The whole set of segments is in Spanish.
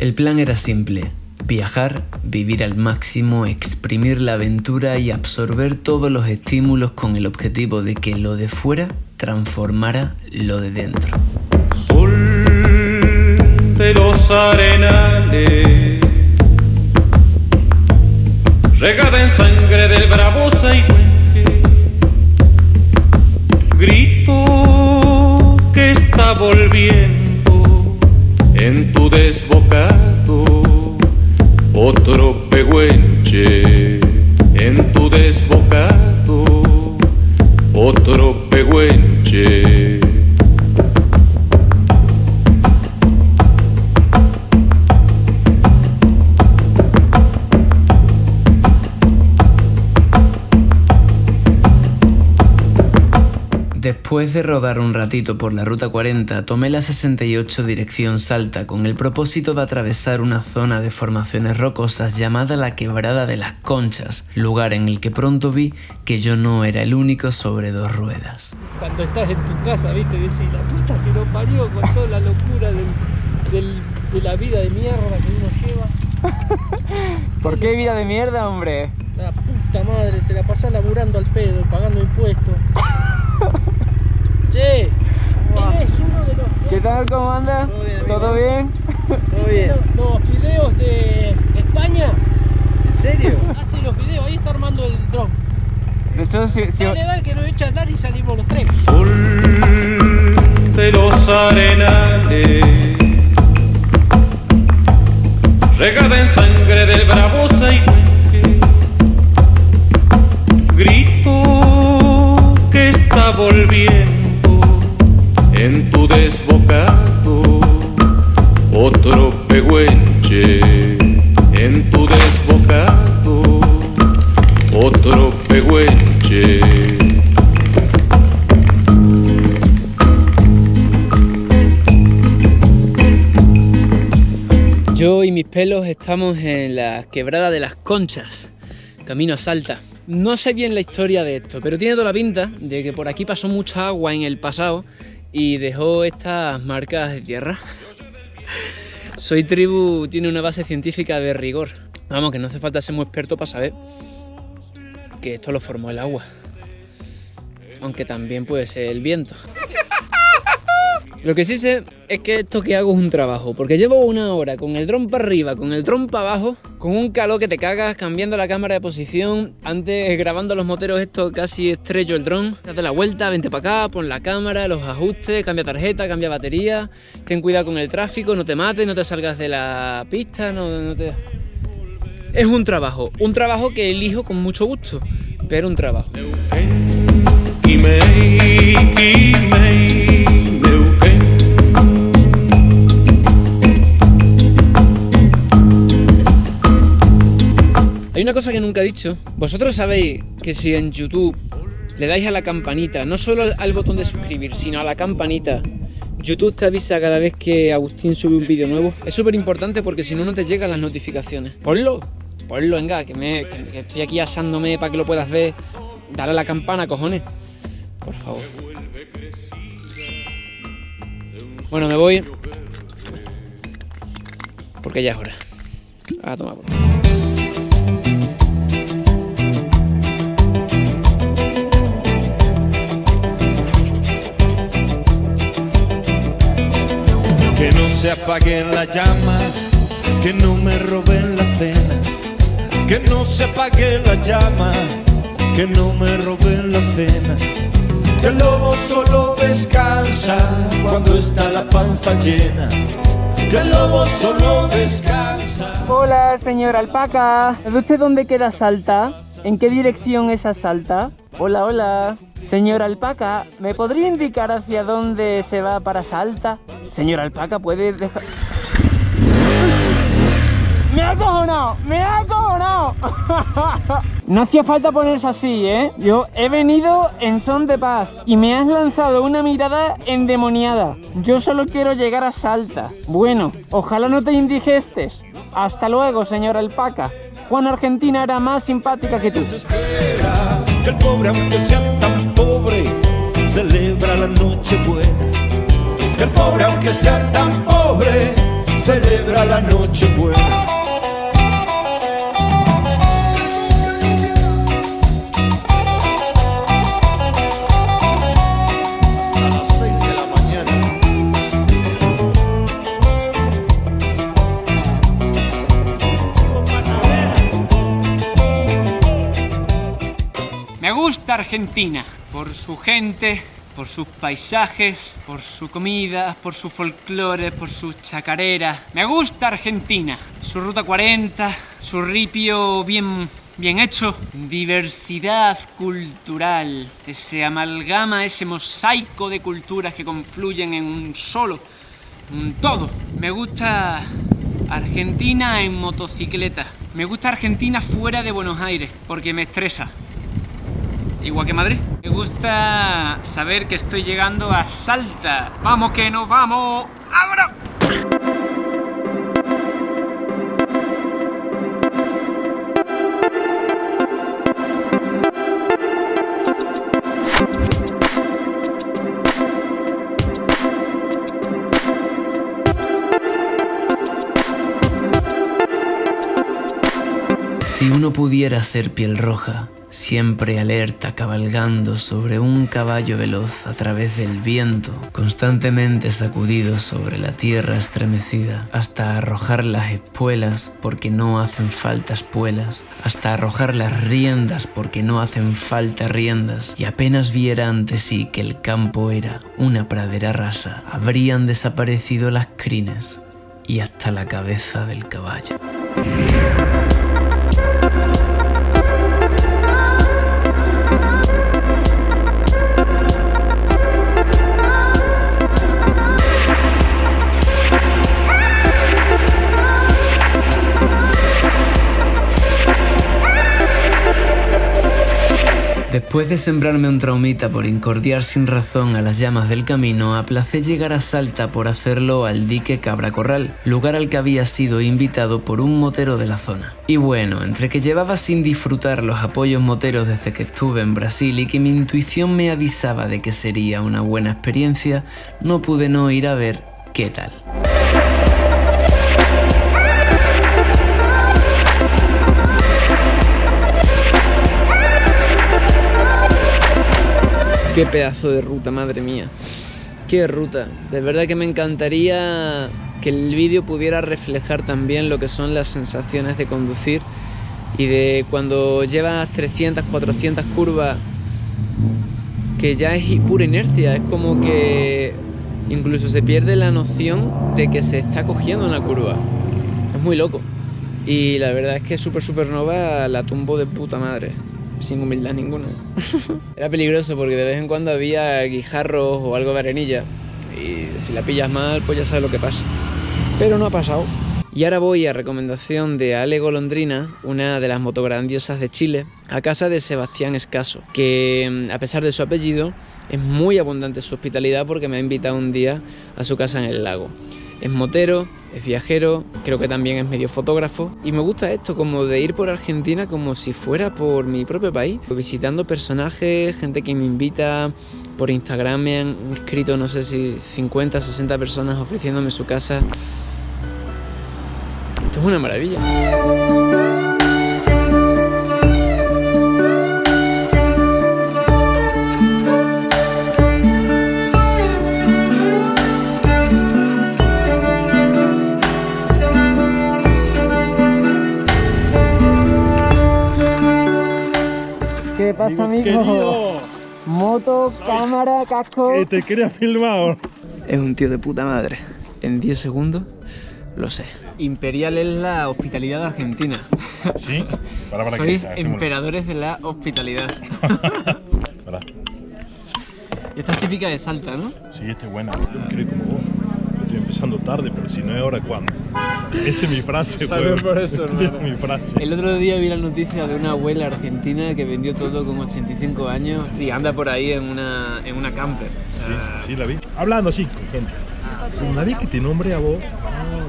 El plan era simple: viajar, vivir al máximo, exprimir la aventura y absorber todos los estímulos con el objetivo de que lo de fuera transformara lo de dentro. Sol de los arenales, regada en sangre del bravo Saigüenque, grito que está volviendo en tu desbocado, otro pehuenche en tu desbocado, otro pehuenche. Después de rodar un ratito por la Ruta 40, tomé la 68 dirección Salta con el propósito de atravesar una zona de formaciones rocosas llamada la Quebrada de las Conchas, lugar en el que pronto vi que yo no era el único sobre dos ruedas. Cuando estás en tu casa, viste, decís, la puta que nos parió con toda la locura de la vida de mierda que uno lleva. ¿Por qué vida de mierda, hombre? La puta madre, te la pasás laburando al pedo, pagando impuestos. Che, él es uno de los... ¿Qué tal? ¿Cómo anda? Todo bien, ¿Todo bien? Todo bien. Los fideos de España. ¿En serio? Hace los fideos, ahí está armando el dron. De hecho, si... Dale que nos echa a andar y salimos los tres. Sol de los arenales, regada en sangre del bravo Saigüenque, grito que está volviendo en tu desbocado, otro pehuenche en tu desbocado, otro pehuenche. Yo y mis pelos estamos en la Quebrada de las Conchas, camino a Salta. No sé bien la historia de esto, pero tiene toda la pinta de que por aquí pasó mucha agua en el pasado y dejó estas marcas de tierra. Soy Tribu tiene una base científica de rigor. Vamos, que no hace falta ser muy experto para saber que esto lo formó el agua. Aunque también puede ser el viento. Lo que sí sé es que esto que hago es un trabajo, porque llevo una hora con el dron para arriba, con el dron para abajo, con un calor que te cagas, cambiando la cámara de posición. Antes, grabando los moteros esto, casi estrello el dron. Date la vuelta, vente para acá, pon la cámara, los ajustes, cambia tarjeta, cambia batería. Ten cuidado con el tráfico, no te mates, no te salgas de la pista, no te... Es un trabajo que elijo con mucho gusto, pero un trabajo. Hay una cosa que nunca he dicho. Vosotros sabéis que si en YouTube le dais a la campanita, no solo al botón de suscribir, sino a la campanita, YouTube te avisa cada vez que Agustín sube un vídeo nuevo. Es súper importante porque si no, no te llegan las notificaciones. Ponlo, venga, que estoy aquí asándome para que lo puedas ver. Dale a la campana, cojones. Por favor. Bueno, me voy. Porque ya es hora. A tomar por favor. Que no se apague la llama, que no me roben la cena. Que no se apague la llama, que no me roben la cena. Que el lobo solo descansa cuando está la panza llena. Que el lobo solo descansa. Hola, señor Alpaca. ¿Sabe usted dónde queda Salta? ¿En qué dirección es a Salta? Hola, hola. Señor Alpaca, ¿me podría indicar hacia dónde se va para Salta? Señor Alpaca, ¿puede dejar...? ¡Me ha acojonado! ¡Me ha acojonado! No hacía falta ponerse así, ¿eh? Yo he venido en son de paz y me has lanzado una mirada endemoniada. Yo solo quiero llegar a Salta. Bueno, ojalá no te indigestes. Hasta luego, señor Alpaca. Juan Argentina era más simpática que tú. Espera, que el pobre, aunque sea tan pobre, celebra la noche buena. Que el pobre, aunque sea tan pobre, celebra la noche buena. Hasta las 6 de la mañana. Me gusta Argentina por su gente, por sus paisajes, por su comida, por su folclore, por sus chacareras. Me gusta Argentina, su ruta 40, su ripio bien hecho, diversidad cultural, ese amalgama, ese mosaico de culturas que confluyen en un solo, un todo. Me gusta Argentina en motocicleta. Me gusta Argentina fuera de Buenos Aires porque me estresa. Igual que Madrid. Me gusta saber que estoy llegando a Salta. ¡Vamos que nos vamos! ¡Ahora! Si uno pudiera ser piel roja, siempre alerta cabalgando sobre un caballo veloz a través del viento, constantemente sacudido sobre la tierra estremecida, hasta arrojar las espuelas porque no hacen falta espuelas, hasta arrojar las riendas porque no hacen falta riendas, y apenas viera ante sí que el campo era una pradera rasa, habrían desaparecido las crines y hasta la cabeza del caballo. Después de sembrarme un traumita por incordiar sin razón a las llamas del camino, aplacé llegar a Salta por hacerlo al dique Cabra Corral, lugar al que había sido invitado por un motero de la zona. Y bueno, entre que llevaba sin disfrutar los apoyos moteros desde que estuve en Brasil y que mi intuición me avisaba de que sería una buena experiencia, no pude no ir a ver qué tal. Qué pedazo de ruta, madre mía. Qué ruta. De verdad que me encantaría que el vídeo pudiera reflejar también lo que son las sensaciones de conducir y de cuando llevas 300, 400 curvas, que ya es pura inercia. Es como que incluso se pierde la noción de que se está cogiendo una curva. Es muy loco. Y la verdad es que Super Supernova la tumbó de puta madre. Sin humildad ninguna. Era peligroso porque de vez en cuando había guijarros o algo de arenilla y si la pillas mal pues ya sabes lo que pasa, pero no ha pasado. Y ahora voy a recomendación de Ale Golondrina, una de las motograndiosas de Chile, a casa de Sebastián Escaso, que a pesar de su apellido es muy abundante su hospitalidad porque me ha invitado un día a su casa en el lago. Es motero, es viajero, creo que también es medio fotógrafo y me gusta esto como de ir por Argentina como si fuera por mi propio país, visitando personajes, gente que me invita. Por Instagram me han escrito no sé si 50, 60 personas ofreciéndome su casa. Esto es una maravilla. ¿Qué pasa, amigo? Querido, Moto, cámara, casco. que te quería filmar. Es un tío de puta madre. En 10 segundos lo sé. Imperial es la hospitalidad de Argentina. Sí, para Sois que emperadores de la hospitalidad. Para. Y esta es típica de Salta, ¿no? Sí, esta es buena. Yo me quiero ir como vos. Estoy empezando tarde, pero si no es ahora, ¿cuándo? Esa es mi frase, Salud pues. por eso, Esa es hermano. mi frase. El otro día vi la noticia de una abuela argentina que vendió todo con 85 años y anda por ahí en una camper. O sea, Sí, sí, la vi. Hablando así con gente. Una vez que te nombré a vos,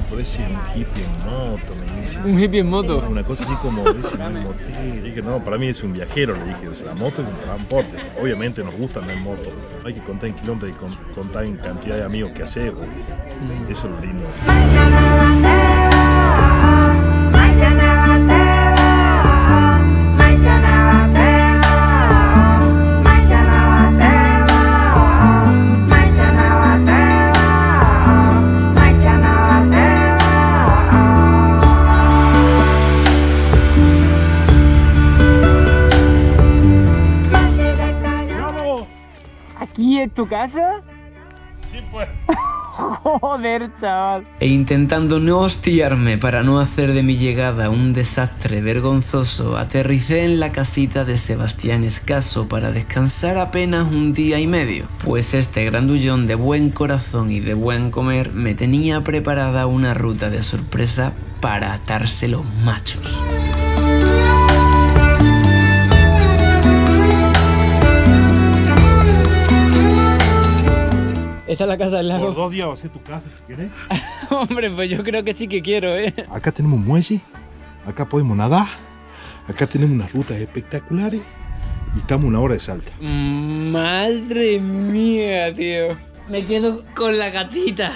por eso es un hippie en moto, me dice. Un hippie en moto. Una cosa así como, dice, un motel. Dije, no, para mí es un viajero, le dije, o sea, la moto es un transporte. Obviamente nos gusta andar en moto. No hay que contar en kilómetros, hay que contar en cantidad de amigos que hacer. Eso es lo lindo. ¿Aquí es tu casa? Sí, pues. Joder, chaval. E intentando no hostiarme para no hacer de mi llegada un desastre vergonzoso, aterricé en la casita de Sebastián Escaso para descansar apenas un día y medio, pues este grandullón de buen corazón y de buen comer me tenía preparada una ruta de sorpresa para atarse los machos. Esta es la casa del lago. Por 2 días vas a hacer tu casa si querés. Hombre, pues yo creo que sí que quiero, ¿eh? Acá tenemos un muelle, acá podemos nadar, acá tenemos unas rutas espectaculares y estamos a 1 hora de Salta. Madre mía, tío. Me quedo con la gatita.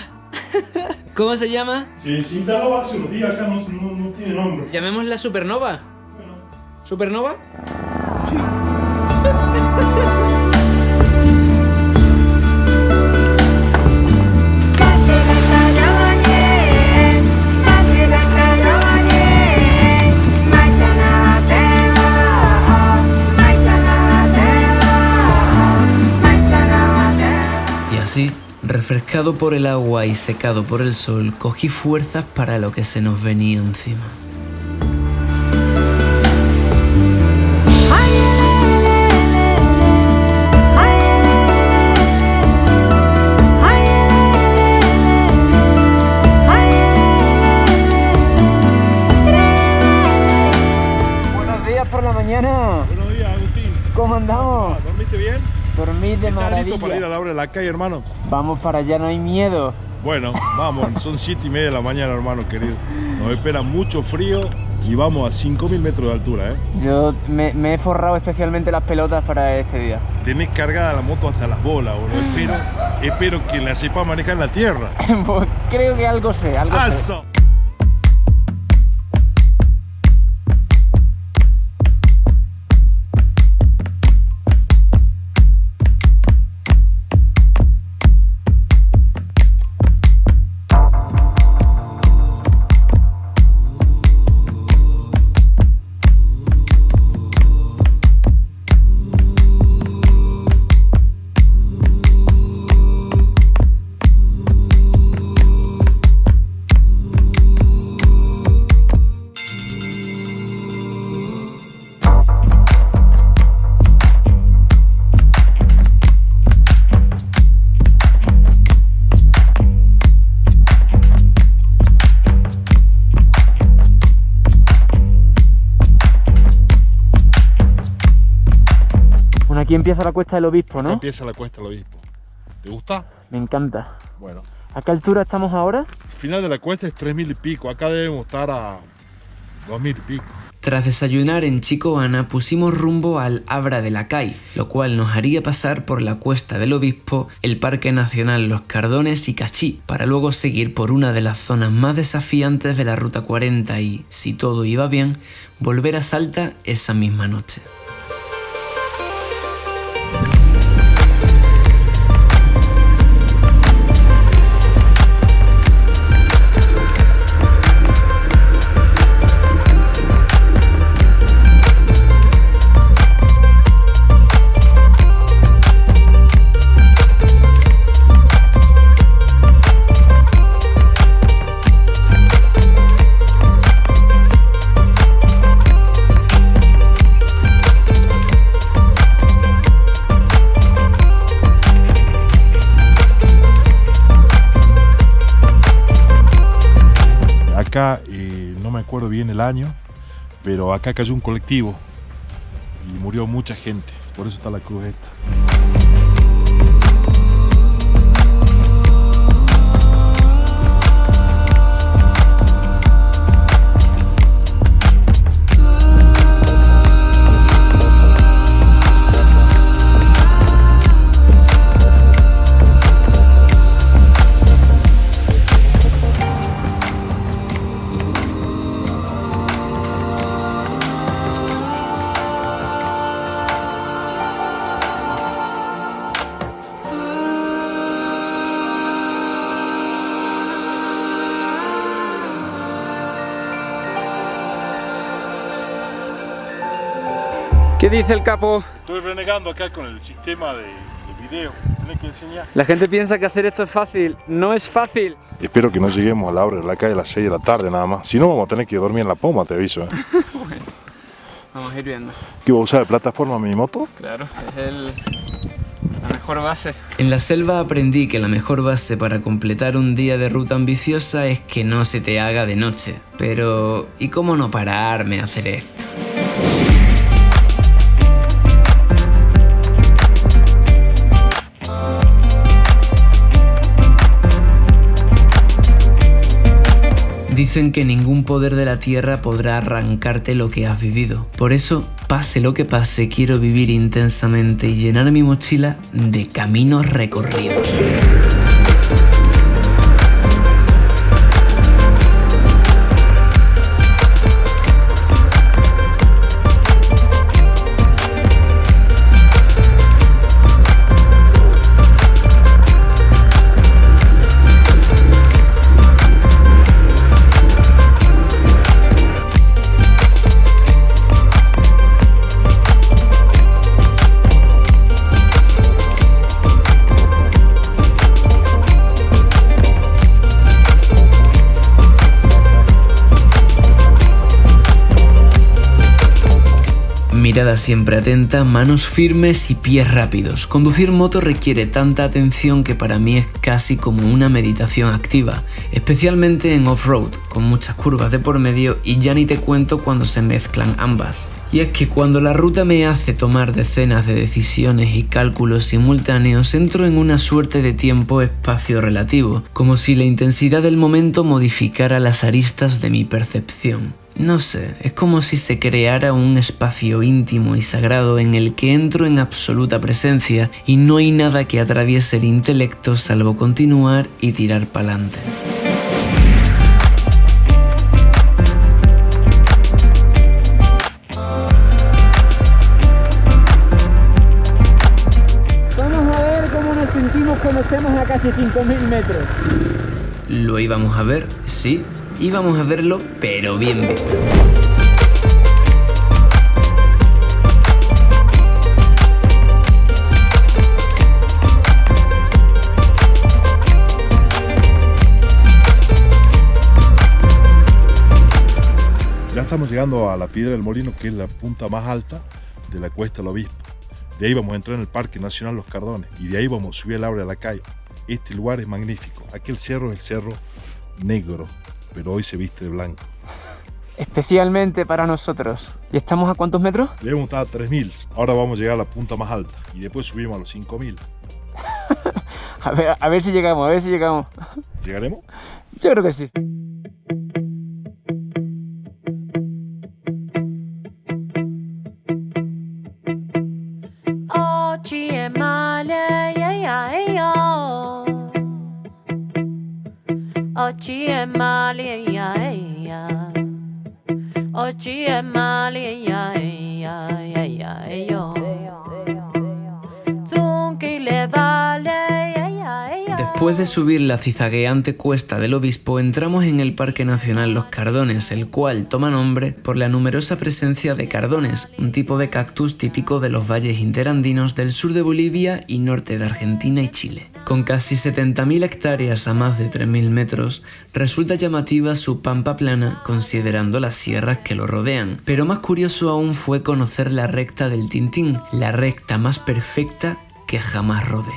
¿Cómo se llama? Sí, sí, instaló hace unos días, acá no tiene nombre. Llamémosla Supernova. Bueno. ¿Supernova? Sí. Refrescado por el agua y secado por el sol, cogí fuerzas para lo que se nos venía encima. Buenos días por la mañana. Buenos días, Agustín. ¿Cómo andamos? ¿Dormiste bien? Dormí de ¿Estás listo maravilla. para ir a la hora de la calle, hermano? Vamos para allá, no hay miedo. Bueno, vamos, son 7:30 de la mañana, hermano querido. Nos espera mucho frío y vamos a 5.000 metros de altura, ¿eh? Yo me he forrado especialmente las pelotas para este día. Tenés cargada la moto hasta las bolas, boludo. Espero que la sepa manejar en la tierra. Pues creo que algo sé, algo sé. ¡Aso! Aquí empieza la Cuesta del Obispo, ¿no? Acá empieza la Cuesta del Obispo. ¿Te gusta? Me encanta. Bueno. ¿A qué altura estamos ahora? El final de la cuesta es 3.000 y pico. Acá debemos estar a 2.000 y pico. Tras desayunar en Chicoana pusimos rumbo al Abra de la Cai, lo cual nos haría pasar por la Cuesta del Obispo, el Parque Nacional Los Cardones y Cachí, para luego seguir por una de las zonas más desafiantes de la Ruta 40 y, si todo iba bien, volver a Salta esa misma noche. Acá, no me acuerdo bien el año, pero acá cayó un colectivo y murió mucha gente, por eso está la cruz esta. ¿Qué dice el capo? Estoy renegando acá con el sistema de video. Tenés que enseñar. La gente piensa que hacer esto es fácil. No es fácil. Espero que no lleguemos a la hora de la calle a las 6 de la tarde nada más. Si no, vamos a tener que dormir en la poma, te aviso. Bueno, vamos a ir viendo. ¿Qué vas a usar de plataforma mi moto? Claro, es la mejor base. En la selva aprendí que la mejor base para completar un día de ruta ambiciosa es que no se te haga de noche. Pero, ¿y cómo no pararme a hacer esto? Dicen que ningún poder de la tierra podrá arrancarte lo que has vivido. Por eso, pase lo que pase, quiero vivir intensamente y llenar mi mochila de caminos recorridos. Mirada siempre atenta, manos firmes y pies rápidos. Conducir moto requiere tanta atención que para mí es casi como una meditación activa, especialmente en off-road, con muchas curvas de por medio y ya ni te cuento cuando se mezclan ambas. Y es que cuando la ruta me hace tomar decenas de decisiones y cálculos simultáneos, entro en una suerte de tiempo-espacio relativo, como si la intensidad del momento modificara las aristas de mi percepción. No sé, es como si se creara un espacio íntimo y sagrado en el que entro en absoluta presencia y no hay nada que atraviese el intelecto salvo continuar y tirar pa'lante. Vamos a ver cómo nos sentimos cuando estemos a casi 5.000 metros. Lo íbamos a ver, sí. Íbamos a verlo, pero bien visto. Ya estamos llegando a la Piedra del Molino, que es la punta más alta de la Cuesta del Obispo. De ahí vamos a entrar en el Parque Nacional Los Cardones y de ahí vamos a subir al Abre de la Calle. Este lugar es magnífico. Aquel cerro es el Cerro Negro, pero hoy se viste de blanco. Especialmente para nosotros. ¿Y estamos a cuántos metros? Debemos estar a 3.000. Ahora vamos a llegar a la punta más alta y después subimos a los 5.000. a ver si llegamos, ¿Llegaremos? Yo creo que sí. Después de subir la cizagueante Cuesta del Obispo, entramos en el Parque Nacional Los Cardones, el cual toma nombre por la numerosa presencia de cardones, un tipo de cactus típico de los valles interandinos del sur de Bolivia y norte de Argentina y Chile. Con casi 70.000 hectáreas a más de 3.000 metros, resulta llamativa su pampa plana considerando las sierras que lo rodean. Pero más curioso aún fue conocer la recta del Tintín, la recta más perfecta que jamás rodé.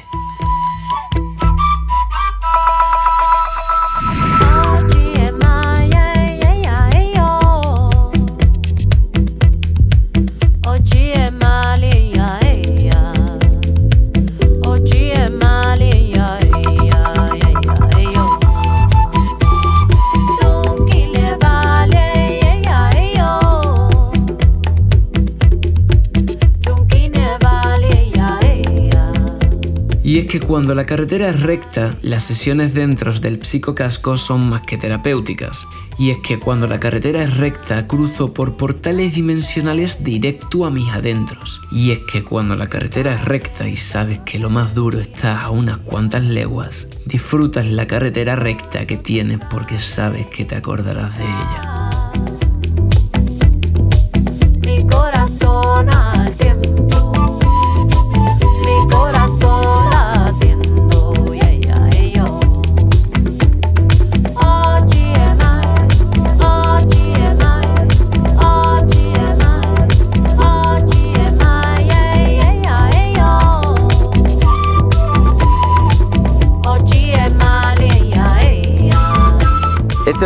Y es que cuando la carretera es recta, las sesiones dentro del psicocasco son más que terapéuticas. Y es que cuando la carretera es recta, cruzo por portales dimensionales directo a mis adentros. Y es que cuando la carretera es recta y sabes que lo más duro está a unas cuantas leguas, disfrutas la carretera recta que tienes porque sabes que te acordarás de ella. Mi corazón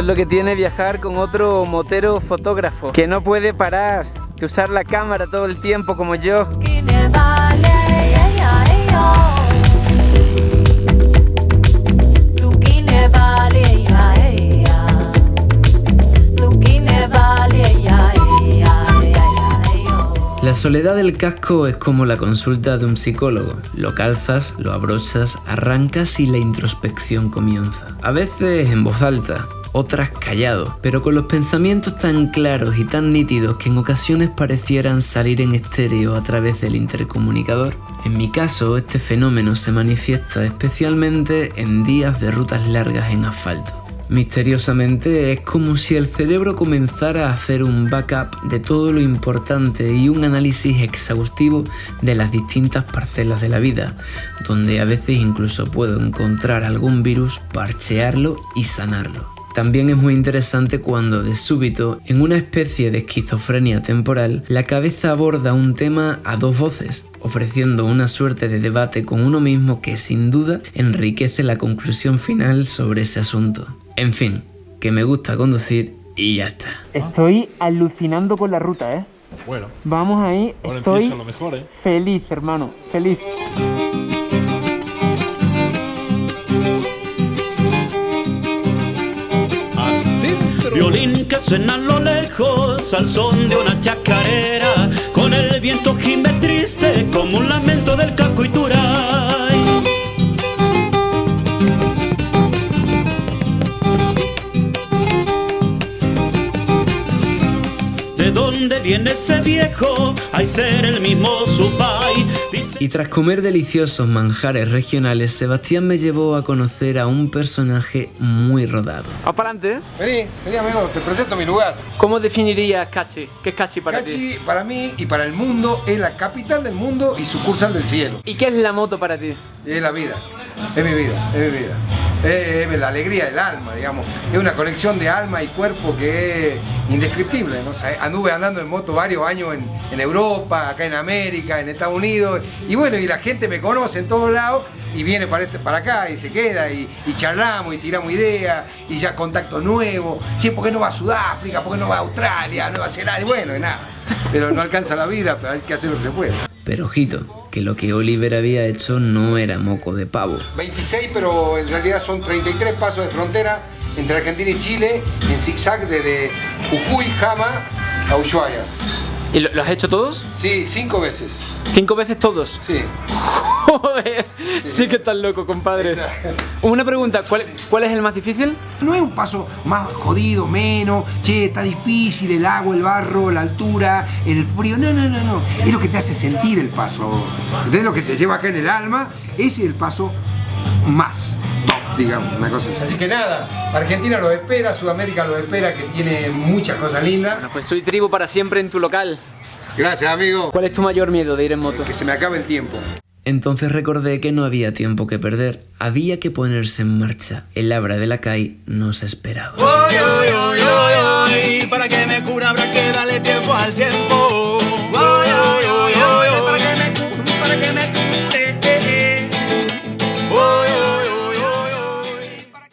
es lo que tiene viajar con otro motero fotógrafo, que no puede parar de usar la cámara todo el tiempo como yo. La soledad del casco es como la consulta de un psicólogo. Lo calzas, lo abrochas, arrancas y la introspección comienza. A veces en voz alta, otras callado, pero con los pensamientos tan claros y tan nítidos que en ocasiones parecieran salir en estéreo a través del intercomunicador. En mi caso, este fenómeno se manifiesta especialmente en días de rutas largas en asfalto. Misteriosamente es como si el cerebro comenzara a hacer un backup de todo lo importante y un análisis exhaustivo de las distintas parcelas de la vida, donde a veces incluso puedo encontrar algún virus, parchearlo y sanarlo. También es muy interesante cuando de súbito, en una especie de esquizofrenia temporal, la cabeza aborda un tema a dos voces, ofreciendo una suerte de debate con uno mismo que sin duda enriquece la conclusión final sobre ese asunto. En fin, que me gusta conducir y ya está. Estoy alucinando con la ruta, ¿eh? Bueno, Vamos ahí, ahora estoy empieza lo mejor, ¿eh? feliz, hermano, feliz. Violín que suena a lo lejos al son de una chacarera, con el viento gime triste como un lamento del Caco Ituray. ¿De dónde viene ese viejo? Hay ser el mismo Supay. Y tras comer deliciosos manjares regionales, Sebastián me llevó a conocer a un personaje muy rodado. Vamos para adelante, ¿eh? Vení amigo, te presento mi lugar. ¿Cómo definirías Cachi? ¿Qué es Cachi para ti? Cachi, para mí y para el mundo, es la capital del mundo y sucursal del cielo. ¿Y qué es la moto para ti? Es la vida, es mi vida, es mi vida. Es la alegría del alma, digamos. Es una conexión de alma y cuerpo que es indescriptible, ¿no? O sea, anduve andando en moto varios años en Europa, acá en América, en Estados Unidos. Y bueno, y la gente me conoce en todos lados y viene para acá y se queda y charlamos y tiramos ideas y ya contactos nuevos. Che, ¿por qué no va a Sudáfrica? ¿Por qué no va a Australia, Nueva Zelanda? Y bueno, y nada. Pero no alcanza la vida, pero hay que hacer lo que se puede. Pero ojito, que lo que Oliver había hecho no era moco de pavo. 26, pero en realidad son 33 pasos de frontera entre Argentina y Chile en zigzag desde Jujuy, Jama a Ushuaia. ¿Y lo has hecho todos? Sí, 5 veces. ¿5 veces todos? Sí. Joder, sí que estás loco, compadre. Una pregunta, ¿cuál es el más difícil? No es un paso más jodido, menos, che, está difícil, el agua, el barro, la altura, el frío. No. Es lo que te hace sentir el paso. Es lo que te lleva acá en el alma. Ese es el paso más top, digamos, una cosa así. Así que nada, Argentina los espera, Sudamérica los espera, que tiene muchas cosas lindas. Bueno, pues soy tribu para siempre en tu local. Gracias, amigo. ¿Cuál es tu mayor miedo de ir en moto? Que se me acabe el tiempo. Entonces recordé que no había tiempo que perder, había que ponerse en marcha. El Abra de la Cai nos esperaba. Para que me cura habrá que darle tiempo al tiempo.